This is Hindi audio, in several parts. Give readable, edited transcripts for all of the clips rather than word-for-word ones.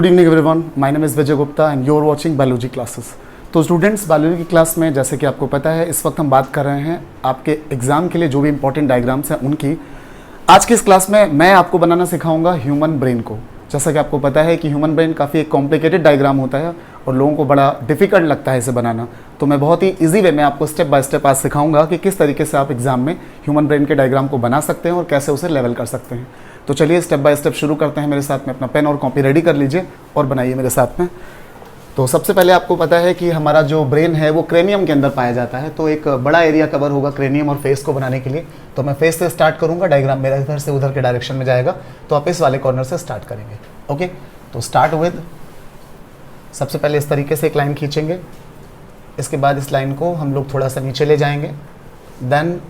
Good evening everyone, my name is Vijay Gupta and you are watching biology classes. तो स्टूडेंट्स, बायोलॉजी की क्लास में जैसे कि आपको पता है इस वक्त हम बात कर रहे हैं आपके एग्जाम के लिए जो भी इंपॉर्टेंट डायग्राम्स हैं उनकी। आज की इस क्लास में मैं आपको बनाना सिखाऊंगा ह्यूमन ब्रेन को। जैसा कि आपको पता है कि ह्यूमन ब्रेन काफ़ी एक कॉम्प्लिकेटेड डायग्राम होता है और लोगों को बड़ा डिफिकल्ट लगता है इसे बनाना। तो मैं बहुत ही ईजी वे में आपको स्टेप बाय स्टेप आज सिखाऊंगा कि किस तरीके से आप एग्जाम में ह्यूमन ब्रेन के डायग्राम को बना सकते हैं और कैसे उसे लेवल कर सकते हैं। तो चलिए स्टेप बाय स्टेप शुरू करते हैं। मेरे साथ में अपना पेन और कॉपी रेडी कर लीजिए और बनाइए मेरे साथ में। तो सबसे पहले आपको पता है कि हमारा जो ब्रेन है वो क्रेनियम के अंदर पाया जाता है, तो एक बड़ा एरिया कवर होगा क्रेनियम और फेस को बनाने के लिए। तो मैं फेस से स्टार्ट करूंगा, डायग्राम मेरा इधर से उधर के डायरेक्शन में जाएगा, तो आप इस वाले कॉर्नर से स्टार्ट करेंगे। ओके, तो स्टार्ट विद, सबसे पहले इस तरीके से एक लाइन खींचेंगे। इसके बाद इस लाइन को हम लोग थोड़ा सा नीचे ले जाएंगे, देन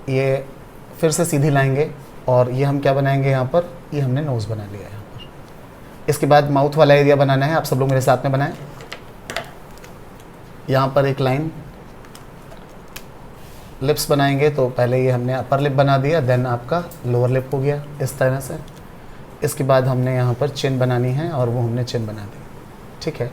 ये फिर से सीधी लाएंगे और ये हम क्या बनाएंगे यहाँ पर, ये हमने नोज़ बना लिया है यहाँ पर। इसके बाद माउथ वाला एरिया बनाना है, आप सब लोग मेरे साथ में बनाएं। यहाँ पर एक लाइन, लिप्स बनाएंगे, तो पहले ये हमने अपर लिप बना दिया, देन आपका लोअर लिप हो गया इस तरह से। इसके बाद हमने यहाँ पर चिन बनानी है और वो हमने चिन बना दी। ठीक है,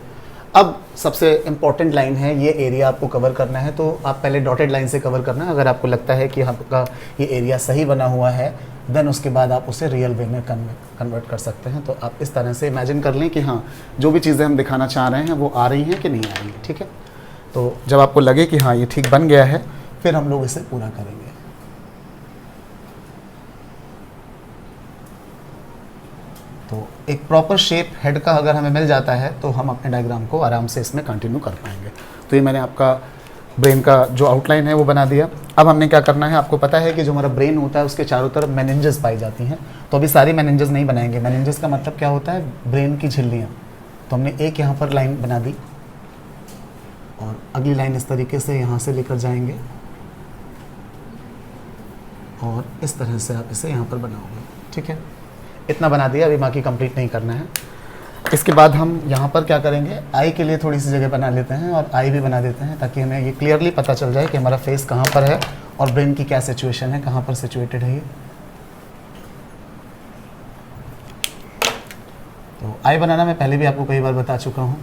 अब सबसे इम्पॉर्टेंट लाइन है, ये एरिया आपको कवर करना है, तो आप पहले डॉटेड लाइन से कवर करना है। अगर आपको लगता है कि आपका ये एरिया सही बना हुआ है, देन उसके बाद आप उसे रियल वे में कन्वर्ट कर सकते हैं। तो आप इस तरह से इमेजिन कर लें कि हाँ, जो भी चीज़ें हम दिखाना चाह रहे हैं वो आ रही हैं कि नहीं आ रही हैं। ठीक है, तो जब आपको लगे कि हाँ ये ठीक बन गया है, फिर हम लोग इसे पूरा करेंगे। तो एक प्रॉपर शेप हेड का अगर हमें मिल जाता है तो हम अपने डायग्राम को आराम से इसमें कंटिन्यू कर पाएंगे। तो ये मैंने आपका ब्रेन का जो आउटलाइन है वो बना दिया। अब हमने क्या करना है, आपको पता है कि जो हमारा ब्रेन होता है उसके चारों तरफ मेनिंजेस पाई जाती हैं। तो अभी सारी मेनिंजेस नहीं बनाएंगे। मेनिंजेस का मतलब क्या होता है, ब्रेन की झिल्लियाँ। तो हमने एक यहाँ पर लाइन बना दी और अगली लाइन इस तरीके से यहाँ से लेकर जाएंगे और इस तरह से आप इसे यहाँ पर बनाओगे। ठीक है, इतना बना दिया, अभी बाकी कंप्लीट नहीं करना है। इसके बाद हम यहाँ पर क्या करेंगे, आई के लिए थोड़ी सी जगह बना लेते हैं और आई भी बना देते हैं, ताकि हमें ये क्लियरली पता चल जाए कि हमारा फेस कहाँ पर है और ब्रेन की क्या सिचुएशन है, कहाँ पर सिचुएटेड है ये। तो आई बनाना मैं पहले भी आपको कई बार बता चुका हूँ।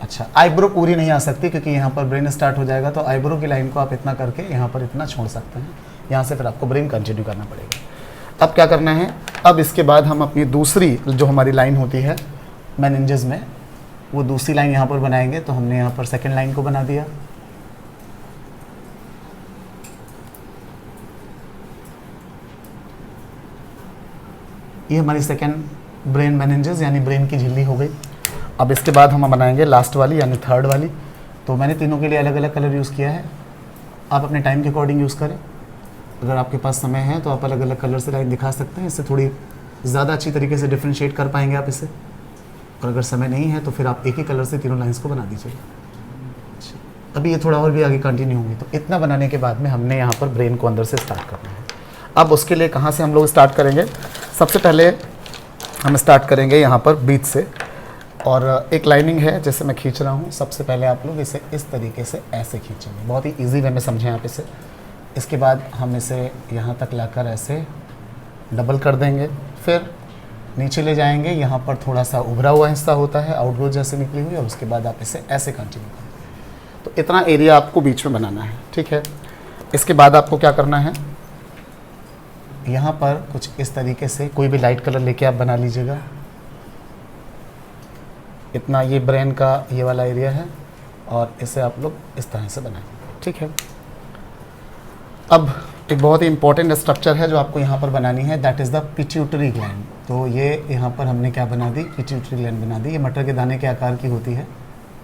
अच्छा, आईब्रो पूरी नहीं आ सकती क्योंकि यहाँ पर ब्रेन स्टार्ट हो जाएगा, तो आईब्रो की लाइन को आप इतना करके यहाँ पर इतना छोड़ सकते हैं। यहाँ से फिर आपको ब्रेन कंटिन्यू करना पड़ेगा। अब क्या करना है, अब इसके बाद हम अपनी दूसरी जो हमारी लाइन होती है मेनिंजेस में, वो दूसरी लाइन यहाँ पर बनाएंगे। तो हमने यहाँ पर सेकंड लाइन को बना दिया। ये हमारी सेकंड ब्रेन मेनिंजेस यानी ब्रेन की झिल्ली हो गई। अब इसके बाद हम बनाएंगे लास्ट वाली यानी थर्ड वाली। तो मैंने तीनों के लिए अलग अलग कलर यूज़ किया है, आप अपने टाइम के अकॉर्डिंग यूज़ करें। अगर आपके पास समय है तो आप अलग अलग कलर से लाइन दिखा सकते हैं, इससे थोड़ी ज़्यादा अच्छी तरीके से डिफ्रेंशिएट कर पाएंगे आप इसे। और अगर समय नहीं है तो फिर आप एक ही कलर से तीनों लाइंस को बना दीजिएगा। अभी ये थोड़ा और भी आगे कंटिन्यू होंगी। तो इतना बनाने के बाद में हमने यहाँ पर ब्रेन को अंदर से स्टार्ट करना है। अब उसके लिए कहाँ से हम लोग स्टार्ट करेंगे, सबसे पहले हम स्टार्ट करेंगे यहाँ पर बीच से, और एक लाइनिंग है जैसे मैं खींच रहा हूँ। सबसे पहले आप लोग इसे इस तरीके से ऐसे खींचेंगे, बहुत ही ईजी वे में समझें आप इसे। इसके बाद हम इसे यहाँ तक लाकर ऐसे डबल कर देंगे, फिर नीचे ले जाएंगे। यहाँ पर थोड़ा सा उभरा हुआ हिस्सा होता है, आउटग्रोथ जैसे निकली हुई, और उसके बाद आप इसे ऐसे कंटिन्यू करेंगे। तो इतना एरिया आपको बीच में बनाना है। ठीक है, इसके बाद आपको क्या करना है, यहाँ पर कुछ इस तरीके से कोई भी लाइट कलर लेके आप बना लीजिएगा। इतना ये ब्रेन का ये वाला एरिया है और इसे आप लोग इस तरह से बनाएंगे। ठीक है, अब एक बहुत ही इंपॉर्टेंट स्ट्रक्चर है जो आपको यहाँ पर बनानी है, that is the pituitary gland. तो ये यहाँ पर हमने क्या बना दी, पिट्यूटरी ग्लैंड बना दी। ये मटर के दाने के आकार की होती है,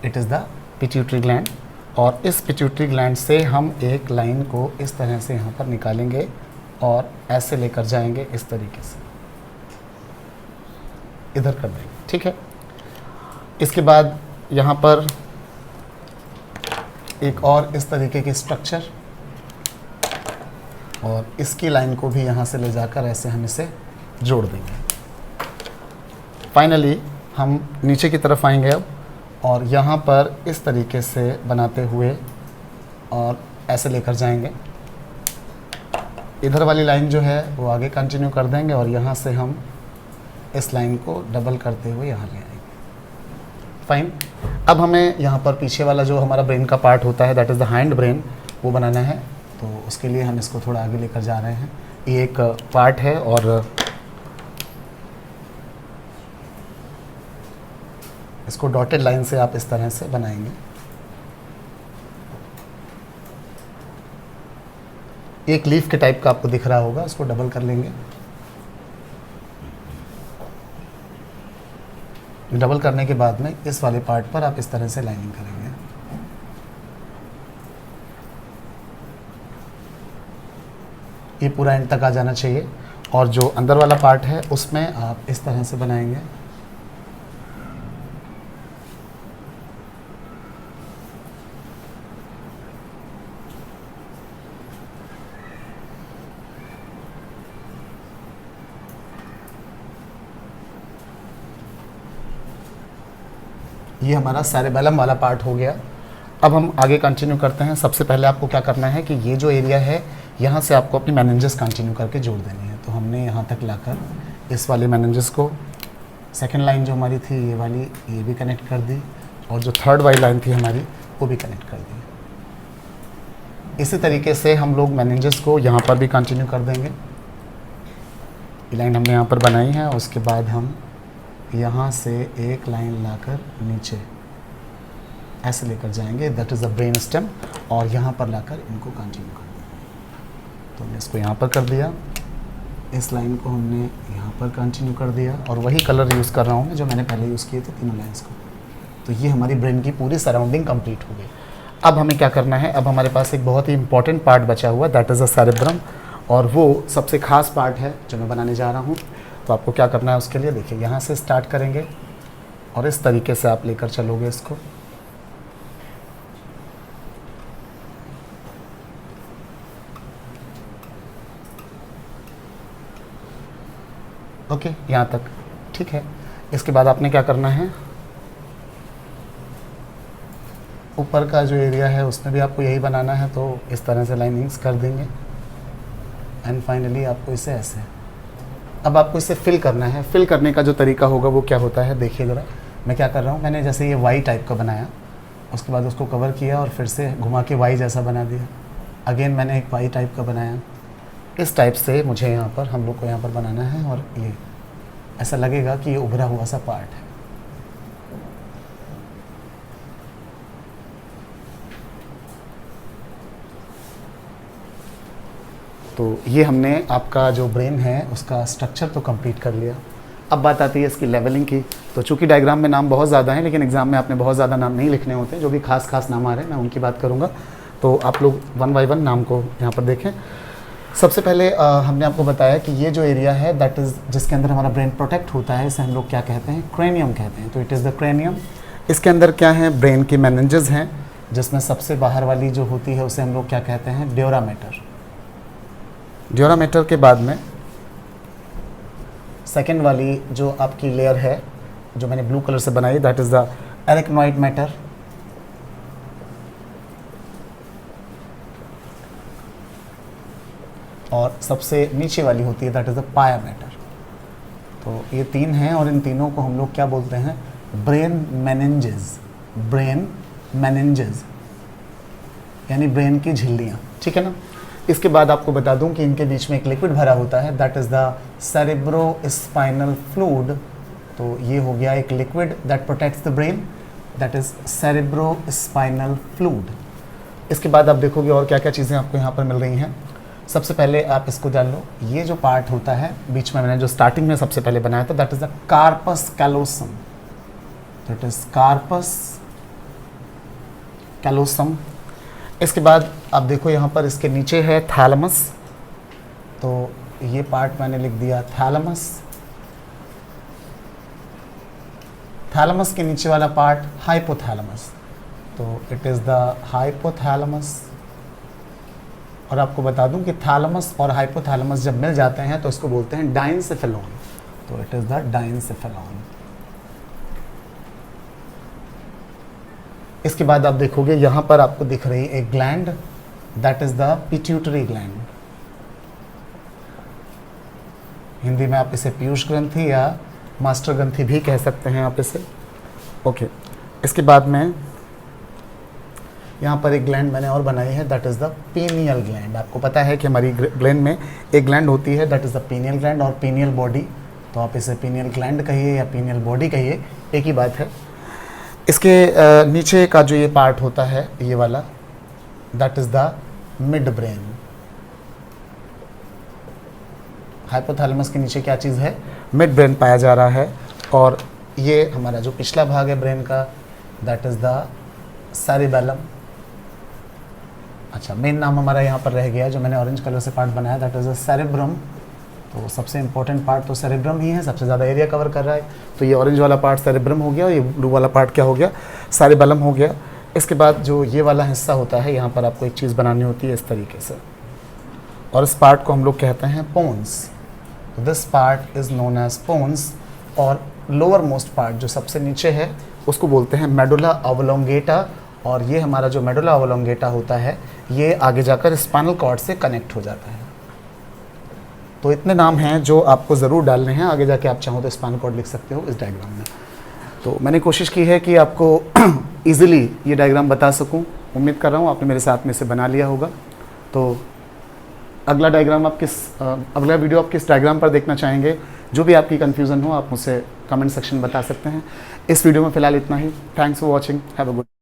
it is the pituitary gland. और इस पिट्यूटरी ग्लैंड से हम एक लाइन को इस तरह से यहाँ पर निकालेंगे और ऐसे लेकर जाएंगे इस तरीके से, इधर कर देंगे। ठीक है, इसके बाद यहाँ पर एक और इस तरीके की स्ट्रक्चर, और इसकी लाइन को भी यहाँ से ले जाकर ऐसे हम इसे जोड़ देंगे। फाइनली हम नीचे की तरफ आएंगे अब, और यहाँ पर इस तरीके से बनाते हुए और ऐसे लेकर जाएंगे इधर वाली लाइन जो है वो आगे कंटिन्यू कर देंगे और यहाँ से हम इस लाइन को डबल करते हुए यहाँ ले आएंगे। फाइन। अब हमें यहाँ पर पीछे वाला जो हमारा ब्रेन का पार्ट होता है, that is the hind brain, वो बनाना है। तो उसके लिए हम इसको थोड़ा आगे लेकर जा रहे हैं। ये एक पार्ट है और इसको डॉटेड लाइन से आप इस तरह से बनाएंगे। एक लीफ के टाइप का आपको दिख रहा होगा, इसको डबल कर लेंगे। डबल करने के बाद में इस वाले पार्ट पर आप इस तरह से लाइनिंग करेंगे। ये पूरा एंड तक आ जाना चाहिए और जो अंदर वाला पार्ट है उसमें आप इस तरह से बनाएंगे। ये हमारा सेरेबेलम वाला पार्ट हो गया। अब हम आगे कंटिन्यू करते हैं। सबसे पहले आपको क्या करना है कि ये जो एरिया है यहाँ से आपको अपनी मेनिंजेस कंटिन्यू करके जोड़ देनी है। तो हमने यहाँ तक लाकर इस वाले मेनिंजेस को, सेकंड लाइन जो हमारी थी ये वाली, ये भी कनेक्ट कर दी और जो थर्ड वाली लाइन थी हमारी वो भी कनेक्ट कर दी। इसी तरीके से हम लोग मेनिंजेस को यहाँ पर भी कंटिन्यू कर देंगे। ये लाइन हमने यहाँ पर बनाई है। उसके बाद हम यहाँ से एक लाइन लाकर नीचे ऐसे लेकर जाएंगे, that is the brain stem, और यहाँ पर लाकर इनको कंटिन्यू कर देंगे। तो हमने इसको यहाँ पर कर दिया, इस लाइन को हमने यहाँ पर कंटिन्यू कर दिया और वही कलर यूज़ कर रहा हूँ मैं जो मैंने पहले यूज़ किए थे तीनों लाइन्स को। तो ये हमारी ब्रेन की पूरी सराउंडिंग कंप्लीट हो गई। अब हमें क्या करना है, अब हमारे पास एक बहुत ही इंपॉर्टेंट पार्ट बचा हुआ, दैट इज़ द सेरेब्रम, और वो सबसे खास पार्ट है जो मैं बनाने जा रहा हूँ। तो आपको क्या करना है उसके लिए, देखिए यहाँ से स्टार्ट करेंगे और इस तरीके से आप लेकर चलोगे इसको। ओके, यहाँ तक ठीक है। इसके बाद आपने क्या करना है, ऊपर का जो एरिया है उसमें भी आपको यही बनाना है। तो इस तरह से लाइनिंग्स कर देंगे एंड फाइनली आपको इसे ऐसे, अब आपको इसे फिल करना है। फिल करने का जो तरीका होगा वो क्या होता है, देखिए ज़रा मैं क्या कर रहा हूँ। मैंने जैसे ये वाई टाइप का बनाया, उसके बाद उसको कवर किया और फिर से घुमा के वाई जैसा बना दिया। अगेन मैंने एक वाई टाइप का बनाया। इस टाइप से मुझे यहाँ पर, हम लोग को यहाँ पर बनाना है और ये ऐसा लगेगा कि ये उभरा हुआ सा पार्ट है। तो ये हमने आपका जो ब्रेन है उसका स्ट्रक्चर तो कंप्लीट कर लिया। अब बात आती है इसकी लेवलिंग की। तो चूंकि डायग्राम में नाम बहुत ज़्यादा है, लेकिन एग्जाम में आपने बहुत ज़्यादा नाम नहीं लिखने होते, जो भी खास नाम आ रहे हैं मैं उनकी बात करूँगा। तो आप लोग वन बाय वन नाम को यहाँ पर देखें। सबसे पहले हमने आपको बताया कि ये जो एरिया है दैट इज़ जिसके अंदर हमारा ब्रेन प्रोटेक्ट होता है, इसे हम लोग क्या कहते हैं, क्रेनियम कहते हैं। तो इट इज़ द क्रेनियम। इसके अंदर क्या है, ब्रेन की मेनिंजेस हैं, जिसमें सबसे बाहर वाली जो होती है उसे हम लोग क्या कहते हैं, ड्यूरा मैटर। ड्यूरा मैटर के बाद में सेकेंड वाली जो आपकी लेयर है जो मैंने ब्लू कलर से बनाई, that is the arachnoid matter. और सबसे नीचे वाली होती है दैट इज़ द पाया मैटर। तो ये तीन हैं और इन तीनों को हम लोग क्या बोलते हैं, ब्रेन मेनिंजेस। ब्रेन मेनिंजेस यानी ब्रेन की झिल्लियाँ, ठीक है ना। इसके बाद आपको बता दूं कि इनके बीच में एक लिक्विड भरा होता है, that is the cerebrospinal fluid. तो ये हो गया एक liquid that protects the brain, that is cerebrospinal fluid. इसके बाद आप देखोगे और क्या क्या चीज़ें आपको यहाँ पर मिल रही हैं। सबसे पहले आप इसको जान लो, ये जो पार्ट होता है बीच में मैंने जो स्टार्टिंग में सबसे पहले बनाया था, that is the corpus callosum. That is corpus callosum. इसके बाद आप देखो यहाँ पर इसके नीचे है थैलेमस। तो ये पार्ट मैंने लिख दिया थैलेमस। थैलेमस के नीचे वाला पार्ट हाइपोथैलेमस। तो इट इज़ द हाइपोथैलेमस। और आपको बता दूं कि थैलेमस और हाइपोथैलेमस जब मिल जाते हैं तो इसको बोलते हैं डाइनसेफेलॉन। तो इट इज़ द डाइनसेफेलॉन। इसके बाद आप देखोगे यहाँ पर आपको दिख रही एक gland, that is the pituitary gland. Hindi में आप इसे पीयूष ग्रंथि या मास्टर ग्रंथि भी कह सकते हैं आप इसे। ओके, इसके बाद में यहाँ पर एक ग्लैंड मैंने और बनाई है, that is the pineal gland. आपको पता है कि हमारी ब्रेन में एक ग्लैंड होती है, that is the pineal gland और पीनियल बॉडी। तो आप इसे पीनियल ग्लैंड कहिए या पीनियल बॉडी कहिए, एक ही बात है। इसके नीचे का जो ये पार्ट होता है ये वाला, that is the mid brain. Hypothalamus के नीचे क्या चीज़ है? मिड ब्रेन पाया जा रहा है। और ये हमारा जो पिछला भाग है ब्रेन का, दैट इज़ द सेरिबेलम। अच्छा, मेन नाम हमारा यहाँ पर रह गया जो मैंने ऑरेंज कलर से पार्ट बनाया, दैट इज़ द सेरेब्रम। तो सबसे इंपॉर्टेंट पार्ट तो सेरेब्रम ही है, सबसे ज़्यादा एरिया कवर कर रहा है। तो ये ऑरेंज वाला पार्ट सेरेब्रम हो गया और ये ब्लू वाला पार्ट क्या हो गया? सेरिबेलम हो गया। इसके बाद जो ये वाला हिस्सा होता है, यहाँ पर आपको एक चीज़ बनानी होती है इस तरीके से, और इस पार्ट को हम लोग कहते हैं pons. This part is known as pons. और लोअर मोस्ट पार्ट जो सबसे नीचे है उसको बोलते हैं मेडुला ऑब्लोंगेटा। और ये हमारा जो मेडुला ऑब्लोंगेटा होता है ये आगे जाकर स्पाइनल कॉर्ड से कनेक्ट हो जाता है। तो इतने नाम हैं जो आपको ज़रूर डालने हैं, आगे जाके आप चाहो तो स्पाइनल कॉर्ड लिख सकते हो इस डायग्राम में। तो मैंने कोशिश की है कि आपको ईजिली ये डायग्राम बता सकूं। उम्मीद कर रहा हूँ आपने मेरे साथ में इसे बना लिया होगा। तो अगला डायग्राम आप अगला वीडियो आप किस डायग्राम पर देखना चाहेंगे, जो भी आपकी कन्फ्यूज़न हो आप मुझसे कमेंट सेक्शन में बता सकते हैं। इस वीडियो में फ़िलहाल इतना ही। Thanks for watching, have a good.